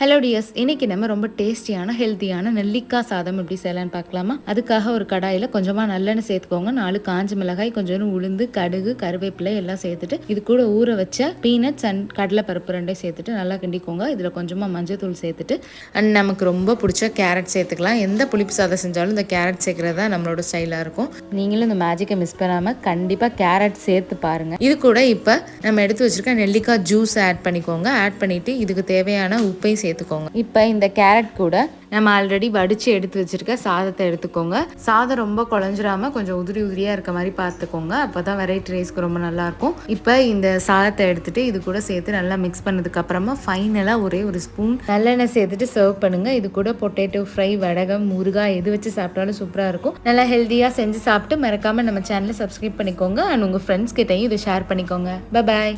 Hello tears, இன்னைக்கு நம்ம ரொம்ப டேஸ்டியான ஹெல்த்தியான நெல்லிக்காய் சாதம் எப்படி செய்யலான்னு பார்க்கலாமா? அதுக்காக ஒரு கடாயில் கொஞ்சமாக நல்லெண்ணெய் சேர்த்துக்கோங்க. 4 காஞ்ச மிளகாய், கொஞ்சம் உளுந்து, கடுகு, கருவேப்பிலை எல்லாம் சேர்த்துட்டு இது கூட ஊற வச்ச பீனட்ஸ் அண்ட் கடலை பருப்பு ரெண்டையும் சேர்த்துட்டு நல்லா கிண்டிக்கோங்க. இதில் கொஞ்சமாக மஞ்சள் தூள் சேர்த்துட்டு அண்ட் நமக்கு ரொம்ப பிடிச்ச கேரட் சேர்த்துக்கலாம். எந்த புளிப்பு சாதம் செஞ்சாலும் இந்த கேரட் சேர்க்குறது தான் நம்மளோட ஸ்டைலாக இருக்கும். நீங்களும் இந்த மேஜிக்கை மிஸ் பண்ணாமல் கண்டிப்பாக கேரட் சேர்த்து பாருங்கள். இது கூட இப்போ நம்ம எடுத்து வச்சுருக்க நெல்லிக்காய் ஜூஸ் ஆட் பண்ணிக்கோங்க. ஆட் பண்ணிவிட்டு இதுக்கு தேவையான உப்பையும் சேர்த்துக்கோங்க. இப்போ இந்த கேரட் கூட நம்ம ஆல்ரெடி வடித்து எடுத்து வச்சுருக்க சாதத்தை எடுத்துக்கோங்க. சாதம் ரொம்ப குழஞ்சிராமல் கொஞ்சம் உதிரி உதிரியாக இருக்க மாதிரி பார்த்துக்கோங்க. அப்போ தான் வெரைட்டி ரைஸ்க்கு ரொம்ப நல்லாயிருக்கும். இப்போ இந்த சாதத்தை எடுத்துகிட்டு இது கூட சேர்த்து நல்லா மிக்ஸ் பண்ணதுக்கப்புறமா ஃபைனலாக ஒரே ஒரு ஸ்பூன் நல்லெண்ணெய் சேர்த்துட்டு சர்வ் பண்ணுங்கள். இது கூட பொட்டேட்டோ ஃப்ரை, வடகம், முருகாய் எது வச்சு சாப்பிட்டாலும் சூப்பராக இருக்கும். நல்லா ஹெல்த்தியாக செஞ்சு சாப்பிட்டு மறக்காமல் நம்ம சேனலை சப்ஸ்கிரைப் பண்ணிக்கோங்க. அண்ட் உங்கள் ஃப்ரெண்ட்ஸ் கிட்டையும் இதை ஷேர் பண்ணிக்கோங்க. பாய்.